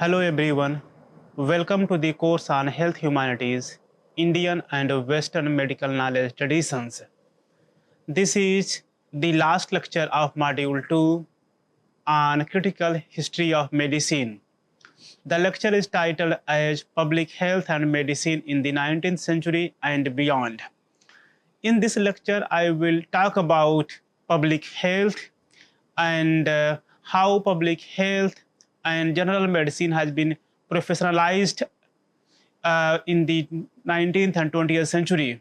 Hello everyone, welcome to the course on Health Humanities, Indian and Western Medical Knowledge Traditions. This is the last lecture of Module 2 on Critical History of Medicine. The lecture is titled as Public Health and Medicine in the 19th Century and Beyond. In this lecture, I will talk about public health and how public health and general medicine has been professionalized in the 19th and 20th century.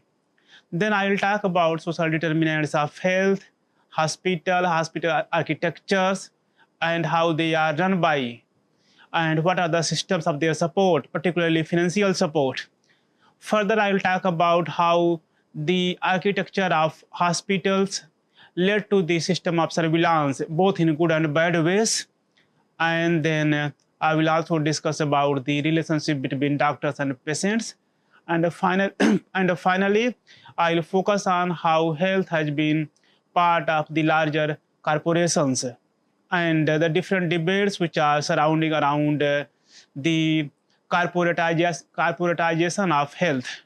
Then I will talk about social determinants of health, hospital architectures, and how they are run by, and what are the systems of their support, particularly financial support. Further, I will talk about how the architecture of hospitals led to the system of surveillance, both in good and bad ways. And then I will also discuss about the relationship between doctors and patients. And, finally, I will focus on how health has been part of the larger corporations and the different debates which are surrounding around the corporatization of health.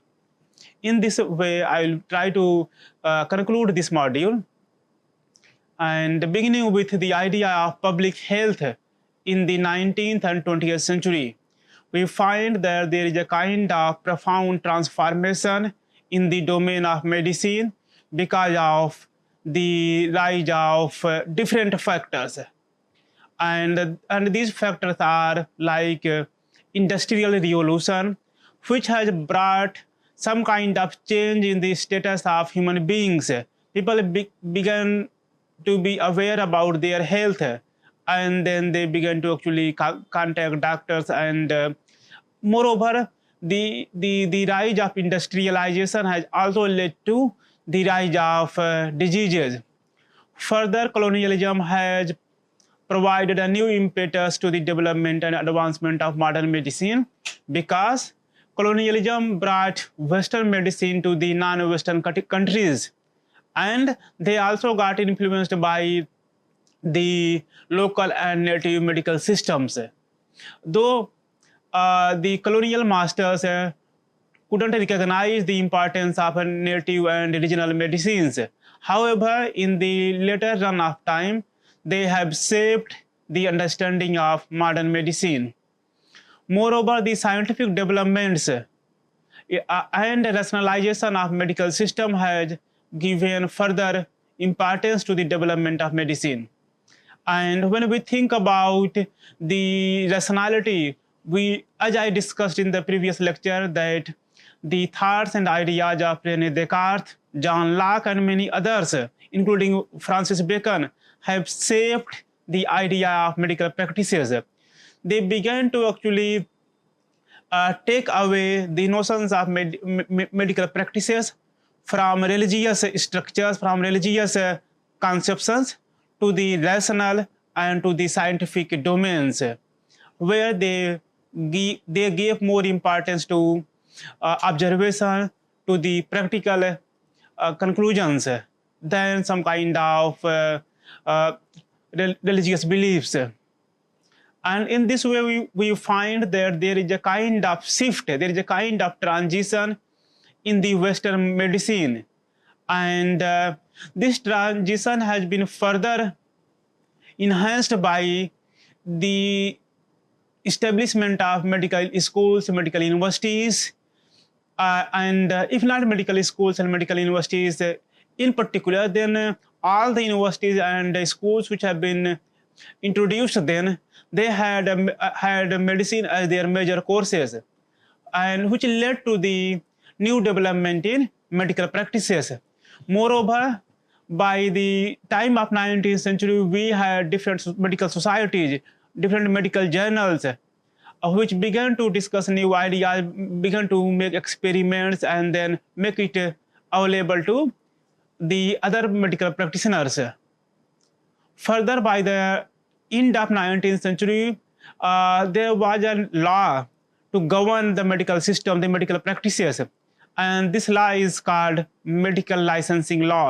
In this way, I will try to conclude this module. And beginning with the idea of public health in the 19th and 20th century, we find that there is a kind of profound transformation in the domain of medicine because of the rise of different factors. And these factors are like industrial revolution, which has brought some kind of change in the status of human beings. People began to be aware about their health, and then they began to actually contact doctors. And moreover, the rise of industrialization has also led to the rise of diseases. Further, colonialism has provided a new impetus to the development and advancement of modern medicine, because colonialism brought Western medicine to the non-Western countries, and they also got influenced by the local and native medical systems. Though the colonial masters couldn't recognize the importance of native and regional medicines. However, in the later run of time, they have shaped the understanding of modern medicine. Moreover, the scientific developments and rationalization of medical system has given further importance to the development of medicine. And when we think about the rationality, as I discussed in the previous lecture, that the thoughts and ideas of René Descartes, John Locke, and many others, including Francis Bacon, have shaped the idea of medical practices. They began to actually take away the notions of medical practices from religious structures, from religious conceptions, to the rational and to the scientific domains, where they gave more importance to observation, to the practical conclusions, than some kind of religious beliefs. And in this way, we find that there is a kind of shift, there is a kind of transition in the Western medicine. And this transition has been further enhanced by the establishment of medical schools, medical universities, and if not medical schools and medical universities in particular, then all the universities and schools which have been introduced then, they had medicine as their major courses, and which led to the new development in medical practices. Moreover, by the time of 19th century, we had different medical societies, different medical journals, which began to discuss new ideas, began to make experiments, and then make it available to the other medical practitioners. Further, by the end of 19th century, there was a law to govern the medical system, the medical practices. And this law is called medical licensing law,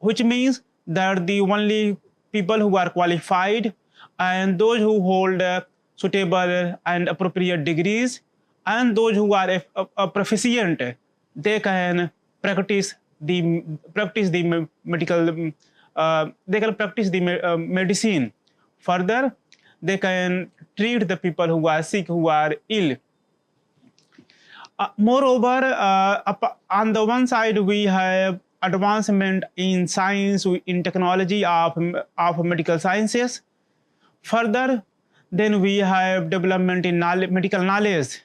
which means that the only people who are qualified and those who hold suitable and appropriate degrees, and those who are proficient, they can practice the medical they can practice the medicine. Further, they can treat the people who are sick, who are ill. Moreover, on the one side, we have advancement in science, in technology of medical sciences. Further, then we have development in medical knowledge.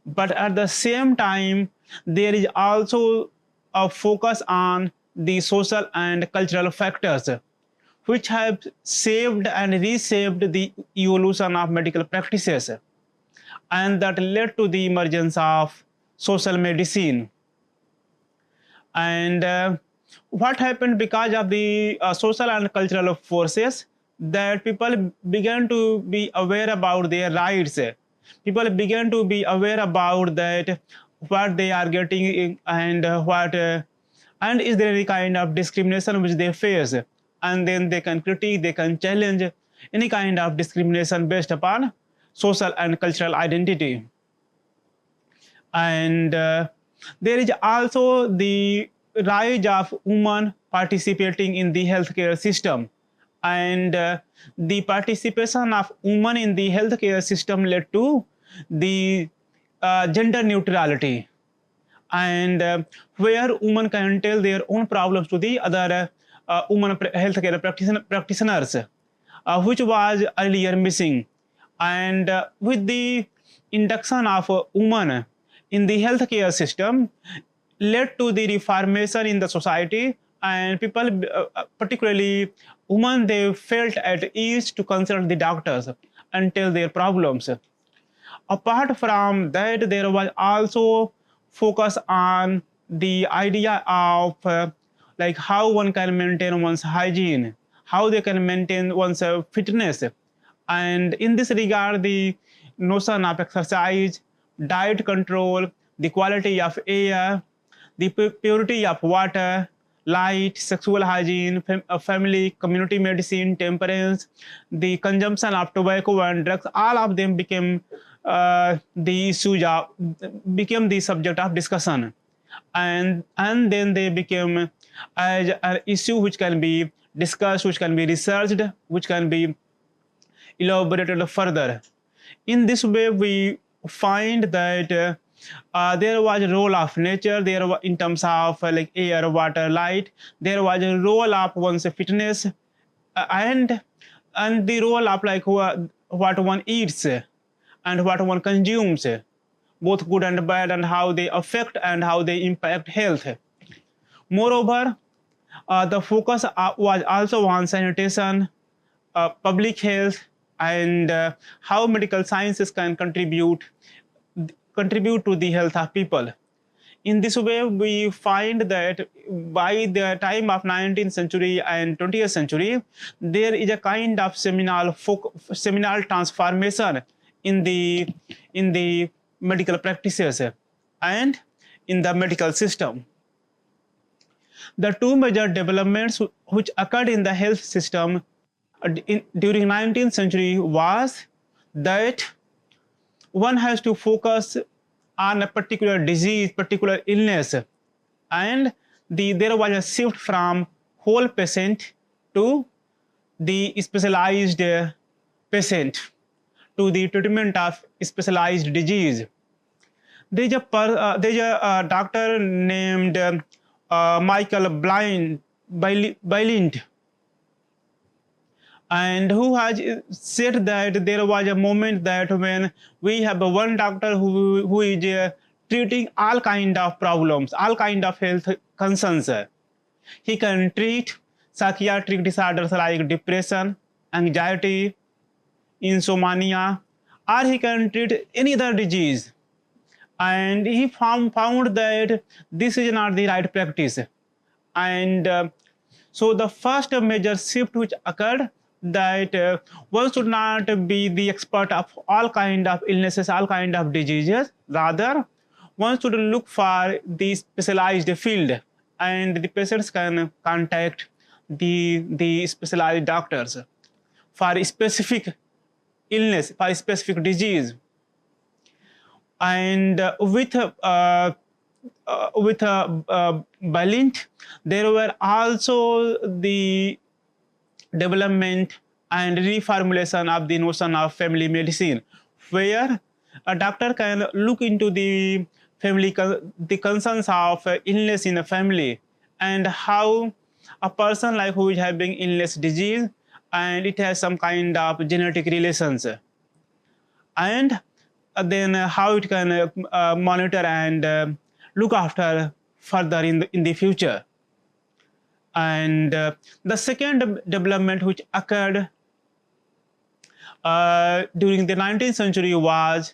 But at the same time, there is also a focus on the social and cultural factors, which have shaped and reshaped the evolution of medical practices, and that led to the emergence of social medicine. And what happened because of the social and cultural forces, that people began to be aware about their rights. People began to be aware about that what they are getting, and and is there any kind of discrimination which they face, and then they can critique, they can challenge any kind of discrimination based upon social and cultural identity. And there is also the rise of women participating in the healthcare system, and the participation of women in the healthcare system led to the gender neutrality, and where women can tell their own problems to the other women healthcare practitioners, which was earlier missing. And with the induction of women in the healthcare system, led to the reformation in the society, and people, particularly women, they felt at ease to consult the doctors and tell their problems. Apart from that, there was also focus on the idea of like how one can maintain one's hygiene, how they can maintain one's fitness. And in this regard, the notion of exercise, diet control, the quality of air, the purity of water, light, sexual hygiene, family, community medicine, temperance, the consumption of tobacco and drugs, all of them became the issues of, became the subject of discussion, and then they became as an issue which can be discussed, which can be researched, which can be elaborated further. In this way, we find that there was a role of nature, there was, in terms of like air, water, light, there was a role of one's fitness, and the role of like what one eats and what one consumes, both good and bad, and how they affect and how they impact health. Moreover, the focus was also on sanitation, public health, and how medical sciences can contribute to the health of people. In this way, we find that by the time of 19th century and 20th century, there is a kind of seminal transformation in the medical practices and in the medical system. The two major developments which occurred in the health system during 19th century was that one has to focus on a particular disease, particular illness, and there was a shift from whole patient to the specialized patient, to the treatment of specialized disease. There's a doctor named Michael Bylint, and who has said that there was a moment that when we have one doctor who is treating all kind of problems, all kind of health concerns. He can treat psychiatric disorders like depression, anxiety, insomnia, or he can treat any other disease. And he found that this is not the right practice. And so the first major shift which occurred, that one should not be the expert of all kind of illnesses, all kind of diseases. Rather, one should look for the specialized field, and the patients can contact the specialized doctors. for a specific illness, for a specific disease. And with Balint, there were also the development and reformulation of the notion of family medicine, where a doctor can look into the the concerns of illness in a family, and how a person like who is having illness disease and it has some kind of genetic relations, and then how it can monitor and look after further in the future. And the second development which occurred during the 19th century was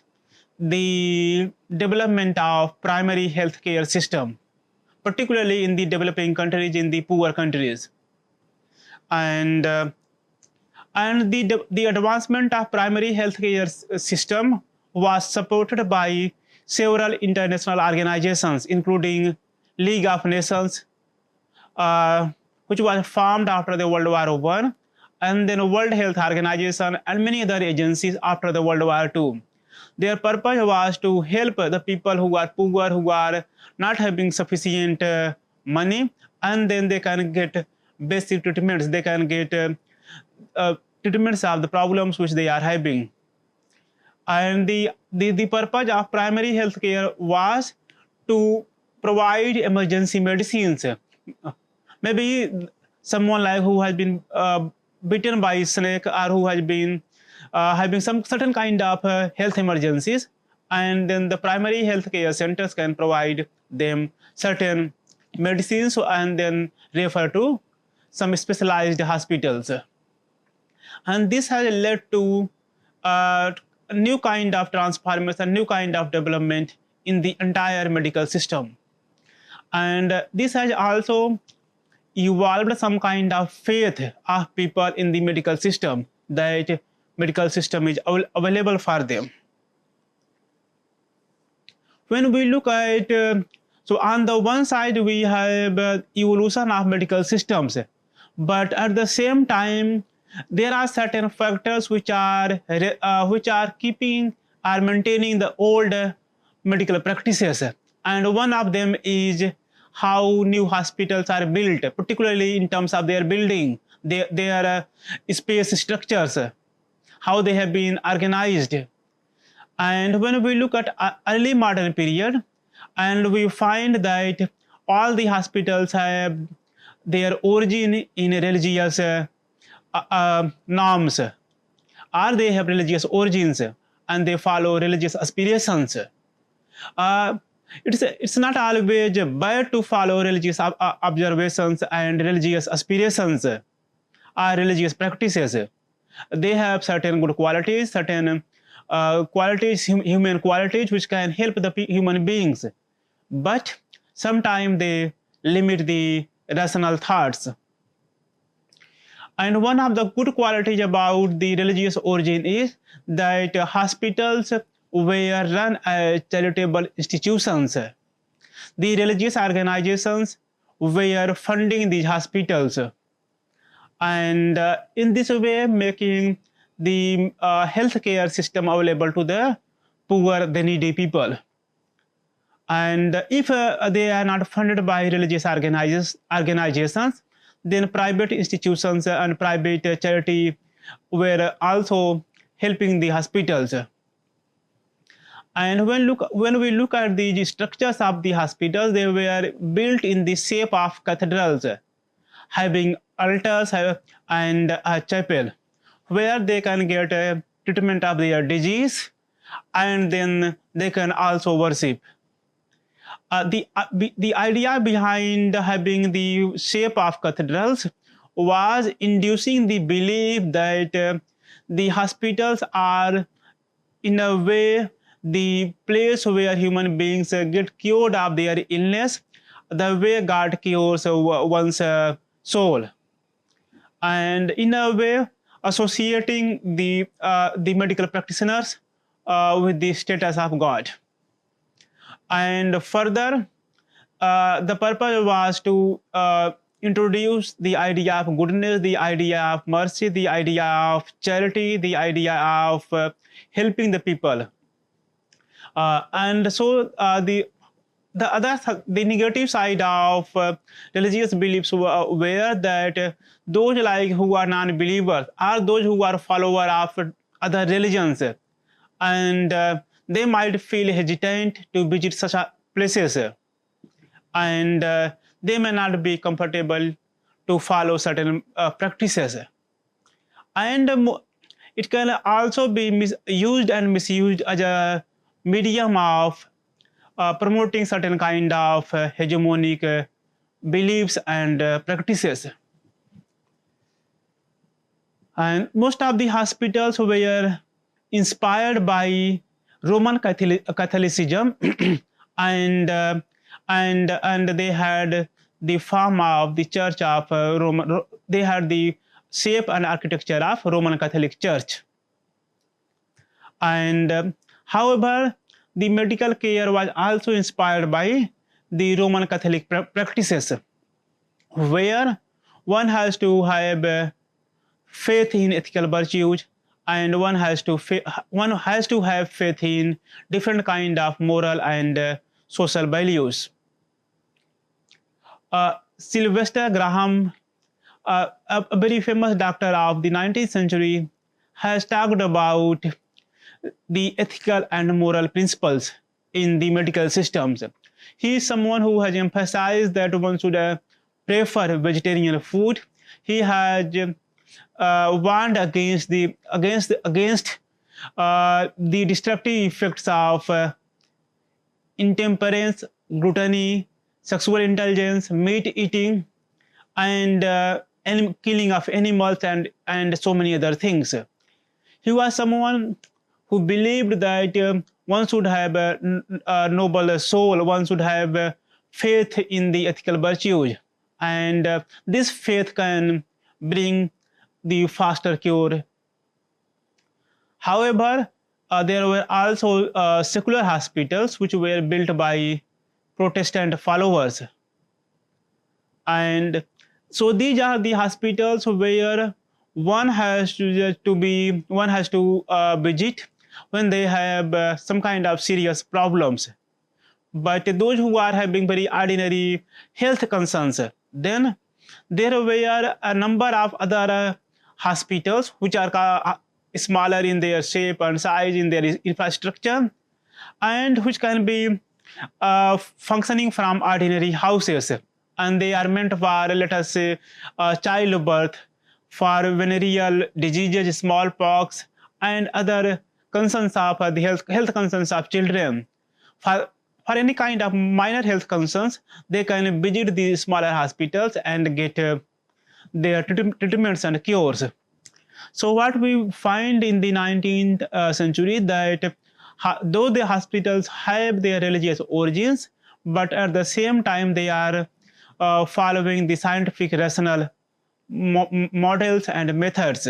the development of primary healthcare system, particularly in the developing countries, in the poor countries. And the advancement of primary healthcare system was supported by several international organizations, including League of Nations, which was formed after the World War I, and then World Health Organization and many other agencies after the World War II. Their purpose was to help the people who are poor, who are not having sufficient money, and then they can get basic treatments. They can get treatments of the problems which they are having. And the purpose of primary health care was to provide emergency medicines. Maybe someone like who has been bitten by a snake, or who has been having some certain kind of health emergencies, and then the primary health care centers can provide them certain medicines and then refer to some specialized hospitals. And this has led to a new kind of transformation, new kind of development in the entire medical system. And this has also evolved some kind of faith of people in the medical system, that medical system is available for them. When we look at, so on the one side we have evolution of medical systems, but at the same time there are certain factors which are keeping or maintaining the old medical practices, and one of them is how new hospitals are built, particularly in terms of their building, their space structures, how they have been organized. And when we look at early modern period, and we find that all the hospitals have their origin in religious norms, or they have religious origins and they follow religious aspirations. It's not always bad to follow religious observations and religious aspirations or religious practices. They have certain good qualities, certain qualities, human qualities, which can help the human beings. But sometimes they limit the rational thoughts. And one of the good qualities about the religious origin is that hospitals were run as charitable institutions. The religious organizations were funding these hospitals, and in this way making the healthcare system available to the poor, the needy people. And if they are not funded by religious organizations, then private institutions and private charity were also helping the hospitals. And when we look at the structures of the hospitals, they were built in the shape of cathedrals, having altars and a chapel, where they can get a treatment of their disease, and then they can also worship. The idea behind having the shape of cathedrals was inducing the belief that the hospitals are, in a way, the place where human beings get cured of their illness, the way God cures one's soul, and in a way associating the medical practitioners with the status of God. And further, the purpose was to introduced the idea of goodness, the idea of mercy, the idea of charity, the idea of helping the people. And so the negative side of religious beliefs were that those like who are non-believers are those who are follower of other religions, and they might feel hesitant to visit such places, and they may not be comfortable to follow certain practices, and it can also be used and misused as a medium of promoting certain kind of hegemonic beliefs and practices. And most of the hospitals were inspired by Roman Catholicism, and they had the form of the Church of Roman. They had the shape and architecture of Roman Catholic Church. And however, the medical care was also inspired by the Roman Catholic practices, where one has to have faith in ethical virtues, and one has to have faith in different kind of moral and social values. Sylvester Graham, a very famous doctor of the 19th century, has talked about the ethical and moral principles in the medical systems. He is someone who has emphasized that one should prefer vegetarian food. He has warned against the destructive effects of intemperance, gluttony, sexual indulgence, meat eating, and killing of animals, and so many other things. He was someone who believed that one should have a noble soul, one should have faith in the ethical virtues, and this faith can bring the faster cure. However, there were also secular hospitals which were built by Protestant followers, and so these are the hospitals where one has to visit when they have some kind of serious problems. But those who are having very ordinary health concerns, then there were a number of other hospitals which are smaller in their shape and size, in their infrastructure, and which can be functioning from ordinary houses, and they are meant for, let us say, childbirth, for venereal diseases, smallpox, and other concerns of the health concerns of children. For any kind of minor health concerns, they can visit the smaller hospitals and get their treatments and cures. So what we find in the 19th century, that though the hospitals have their religious origins, but at the same time they are following the scientific rational models and methods.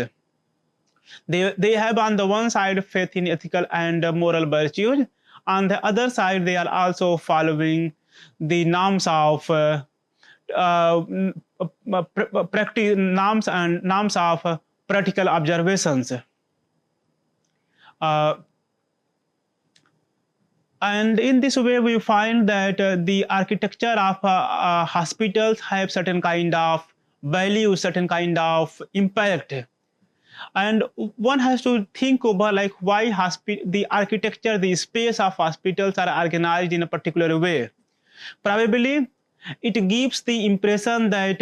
They have on the one side faith in ethical and moral virtues. On the other side, they are also following the norms of practice, norms of practical observations. And in this way, we find that the architecture of hospitals have certain kind of value, certain kind of impact. And one has to think over like why the architecture, the space of hospitals are organized in a particular way. Probably it gives the impression that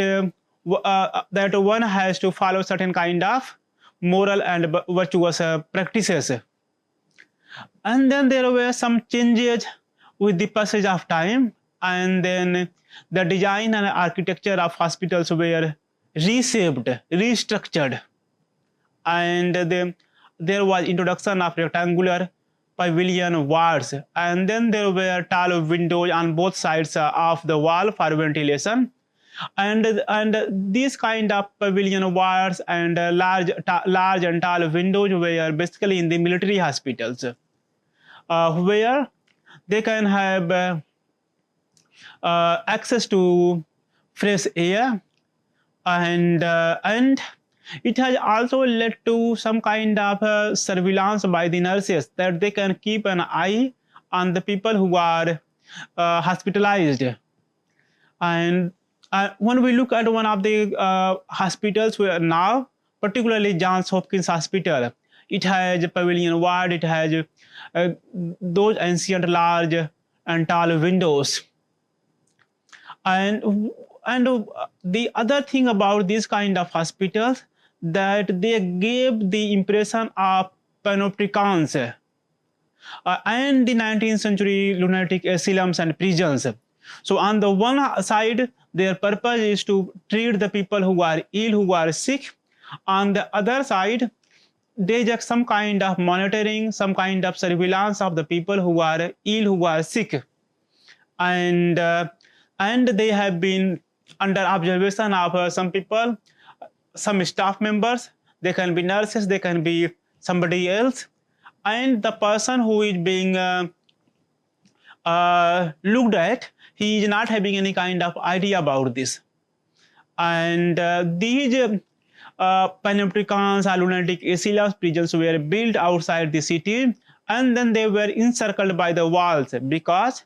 that one has to follow certain kind of moral and virtuous practices. And then there were some changes with the passage of time, and then the design and architecture of hospitals were reshaped, restructured, and there was introduction of rectangular pavilion walls, and then there were tall windows on both sides of the wall for ventilation, and these kind of pavilion walls and large and tall windows were basically in the military hospitals, where they can have access to fresh air, and it has also led to some kind of surveillance by the nurses, that they can keep an eye on the people who are hospitalized. And when we look at one of the hospitals where now, particularly Johns Hopkins Hospital, it has a pavilion ward, it has those ancient large and tall windows. And the other thing about this kind of hospitals, that they gave the impression of panopticons and the 19th century lunatic asylums and prisons. So on the one side, their purpose is to treat the people who are ill, who are sick. On the other side, they just some kind of monitoring, some kind of surveillance of the people who are ill, who are sick. And they have been under observation of some people, some staff members. They can be nurses, they can be somebody else, and the person who is being looked at, he is not having any kind of idea about this. And these panopticons or lunatic asylums, prisons were built outside the city, and then they were encircled by the walls, because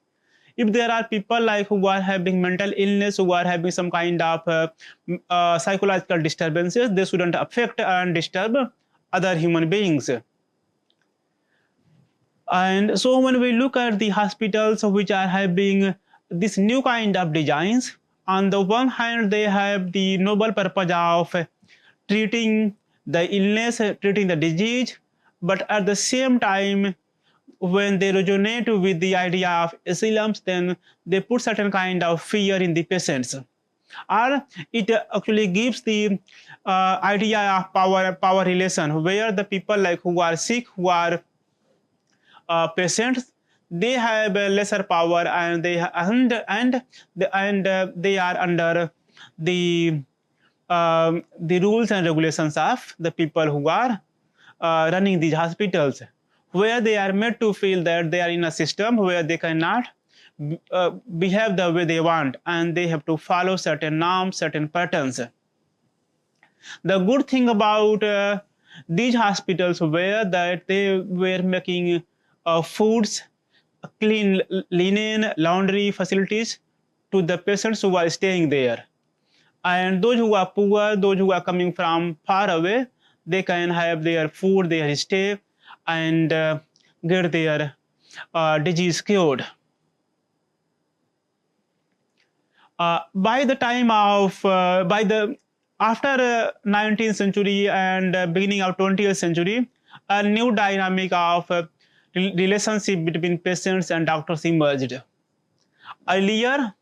if there are people like who are having mental illness, who are having some kind of psychological disturbances, they shouldn't affect and disturb other human beings. And so when we look at the hospitals which are having this new kind of designs, on the one hand they have the noble purpose of treating the illness, treating the disease, but at the same time, when they resonate with the idea of asylums, then they put certain kind of fear in the patients, or it actually gives the idea of power relation, where the people like who are sick, who are patients, they have a lesser power, and they are under the rules and regulations of the people who are running these hospitals, where they are made to feel that they are in a system where they cannot behave the way they want, and they have to follow certain norms, certain patterns. The good thing about these hospitals were that they were making foods, clean linen, laundry facilities to the patients who are staying there. And those who are poor, those who are coming from far away, they can have their food, their stay, and get their disease cured. By the time of after 19th century and beginning of 20th century, a new dynamic of relationship between patients and doctors emerged. Earlier,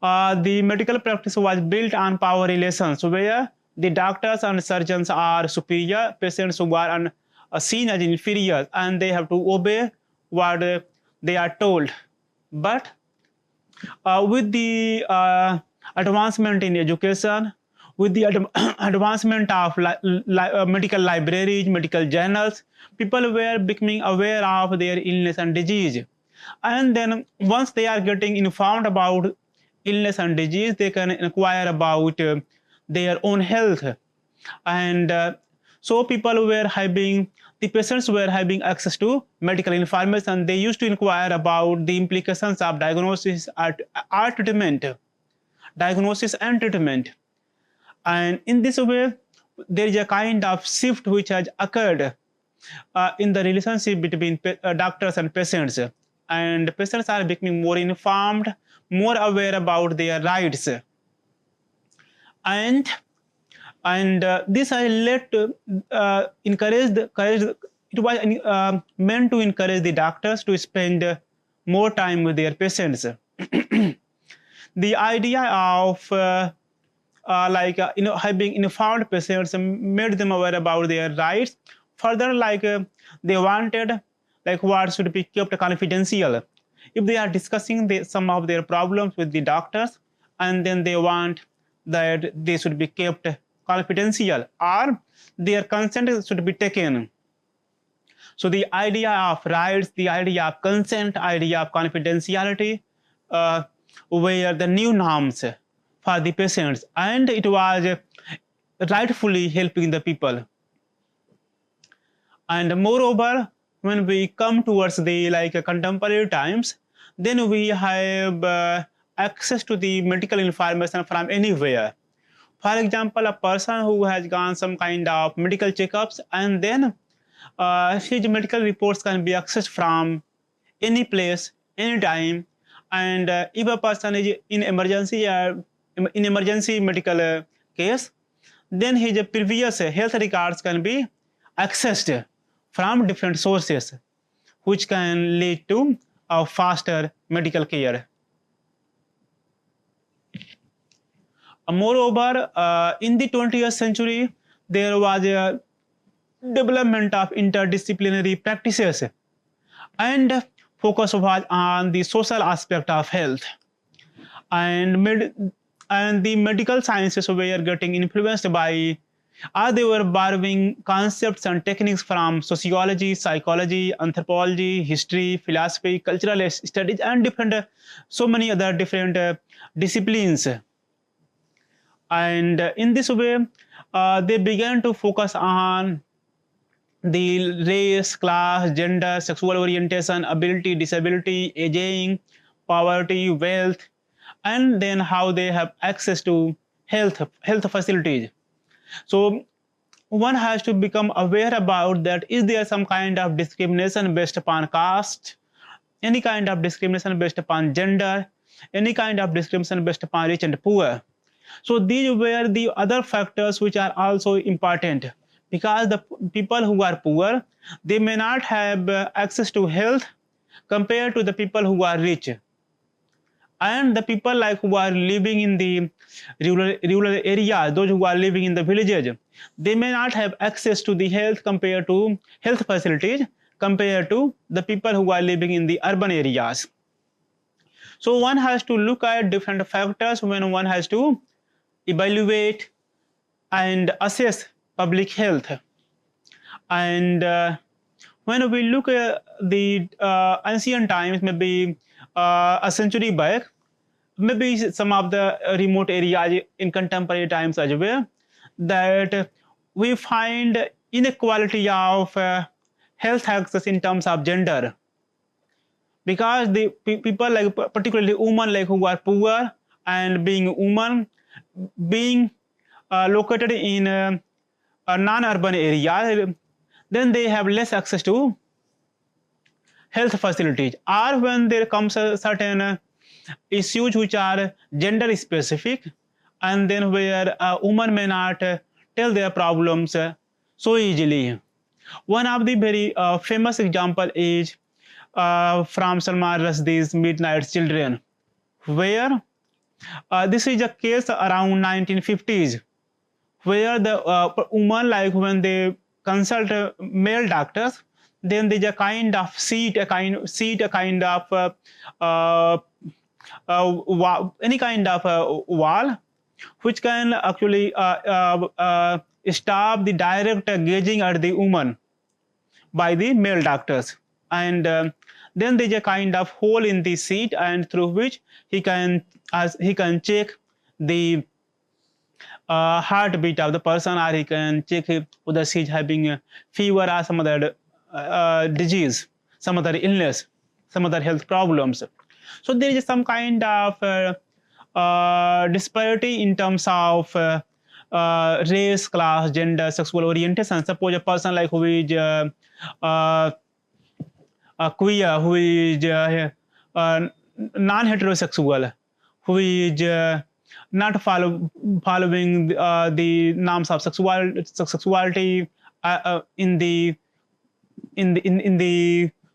the medical practice was built on power relations, where the doctors and surgeons are superior, patients who are seen as inferior, and they have to obey what they are told. But with the advancement in education, with the advancement of medical libraries, medical journals, people were becoming aware of their illness and disease. And then once they are getting informed about illness and disease, they can inquire about their own health. And so the patients were having access to medical information. They used to inquire about the implications of diagnosis or treatment, diagnosis and treatment. And in this way, there is a kind of shift which has occurred in the relationship between doctors and patients. And patients are becoming more informed, more aware about their rights. And this has led to it was meant to encourage the doctors to spend more time with their patients. The idea of having informed patients made them aware about their rights. Further, they wanted what should be kept confidential. If they are discussing some of their problems with the doctors, and then they want that they should be kept confidential, or their consent should be taken. So the idea of rights, the idea of consent, idea of confidentiality were the new norms for the patients, and it was rightfully helping the people. And moreover, when we come towards the contemporary times, then we have access to the medical information from anywhere. For example, a person who has gone some kind of medical checkups, and then his medical reports can be accessed from any place, anytime. And if a person is in emergency medical case, then his previous health records can be accessed from different sources, which can lead to a faster medical care. Moreover, in the 20th century, there was a development of interdisciplinary practices, and focus was on the social aspect of health, and the medical sciences were getting influenced by, or they were borrowing concepts and techniques from sociology, psychology, anthropology, history, philosophy, cultural studies, and different so many other different disciplines. And in this way, they began to focus on the race, class, gender, sexual orientation, ability, disability, aging, poverty, wealth, and then how they have access to health facilities. So one has to become aware about that. Is there some kind of discrimination based upon caste, any kind of discrimination based upon gender, any kind of discrimination based upon rich and poor? So these were the other factors which are also important, because the people who are poor, they may not have access to health compared to the people who are rich. And the people who are living in the rural areas, those who are living in the villages, they may not have access to the health facilities compared to the people who are living in the urban areas. So one has to look at different factors when one has to evaluate and assess public health. And when we look at the ancient times, maybe a century back, maybe some of the remote areas in contemporary times as well, that we find inequality of health access in terms of gender, because the people particularly women who are poor, and being women, being located in a non-urban area, then they have less access to health facilities. Or when there comes a certain issues which are gender specific, and then where a woman may not tell their problems so easily. One of the very famous example is from Salman Rushdie's Midnight Children, where this is a case around 1950s, where the woman, when they consult male doctors, then there's a kind of any kind of wall which can actually stop the direct gazing at the woman by the male doctors. And then there's a kind of hole in the seat, and through which he can check the heartbeat of the person, or he can check whether she's having a fever or some other disease, some other illness, some other health problems. So there is some kind of disparity in terms of race, class, gender, sexual orientation. Suppose a person who is queer, who is non-heterosexual, who is not following the norms of sexuality in the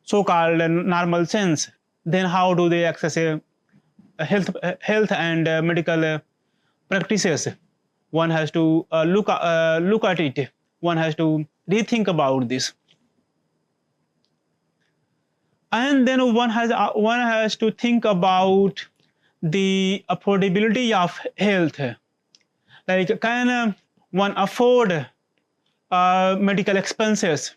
so-called normal sense, then how do they access health and medical practices? One has to look at it. One has to rethink about this. And then one has to think about the affordability of health. Can one afford medical expenses?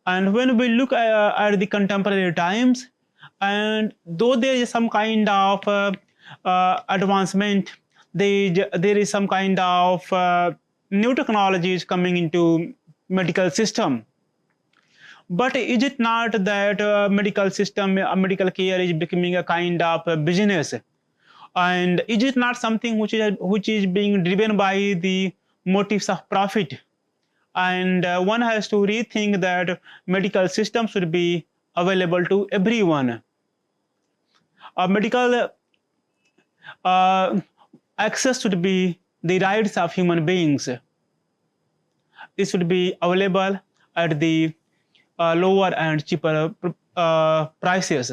And when we look at the contemporary times, and though there is some kind of advancement, there is some kind of new technologies coming into medical system. But is it not that medical system, medical care is becoming a kind of a business? And is it not something which is being driven by the motives of profit? And one has to rethink that medical system should be available to everyone. Medical access should be the rights of human beings. It should be available at the lower and cheaper prices.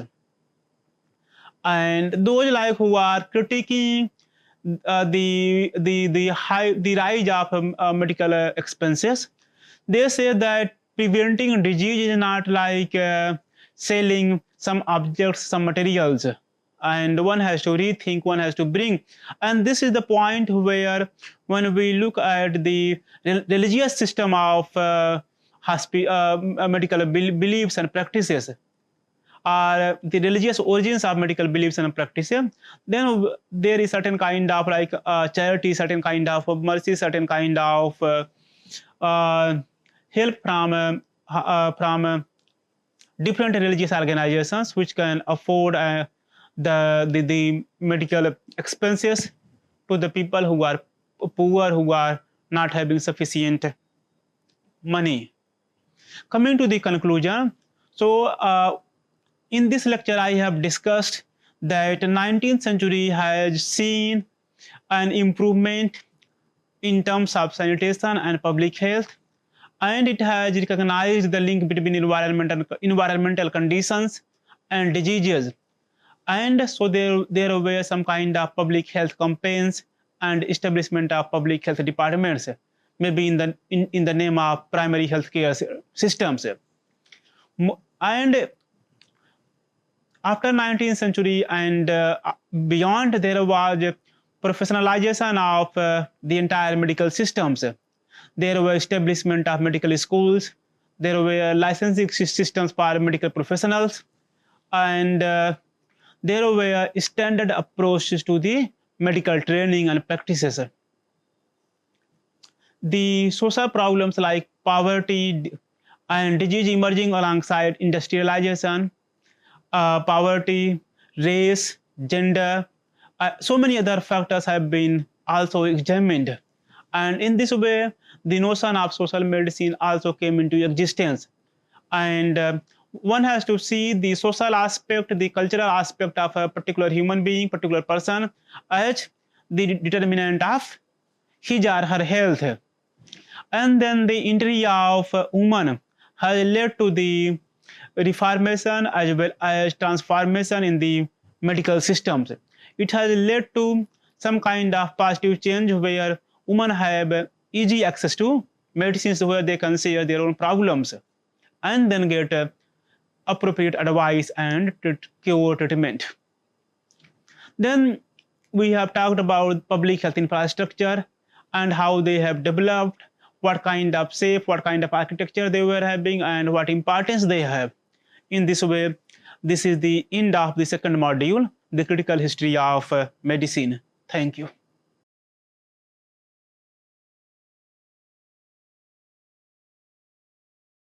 And those like who are critiquing the rise of medical expenses, they say that preventing disease is not like selling some objects, some materials, and one has to rethink, one has to bring. And this is the point where when we look at the religious system of medical beliefs and practices, or the religious origins of medical beliefs and practices, then there is certain kind of like charity, certain kind of mercy, certain kind of help from different religious organizations which can afford the medical expenses to the people who are poor, who are not having sufficient money. Coming to the conclusion, so in this lecture I have discussed that 19th century has seen an improvement in terms of sanitation and public health, and it has recognized the link between environmental conditions and diseases. And so there were some kind of public health campaigns and establishment of public health departments, maybe in the name of primary health care systems. And after 19th century and beyond, there was professionalization of the entire medical systems. There were establishment of medical schools, there were licensing systems for medical professionals, and there were standard approaches to the medical training and practices. The social problems like poverty and disease emerging alongside industrialization, poverty, race, gender, so many other factors have been also examined. And in this way, the notion of social medicine also came into existence. And one has to see the social aspect, the cultural aspect of a particular human being, particular person, as the determinant of his or her health. And then the entry of woman has led to the reformation as well as transformation in the medical systems. It has led to some kind of positive change where women have easy access to medicines where they can share their own problems and then get appropriate advice and cure treatment. Then we have talked about public health infrastructure and how they have developed, what kind of shape, what kind of architecture they were having, and what importance they have. In this way, this is the end of the second module, the critical history of medicine. Thank you.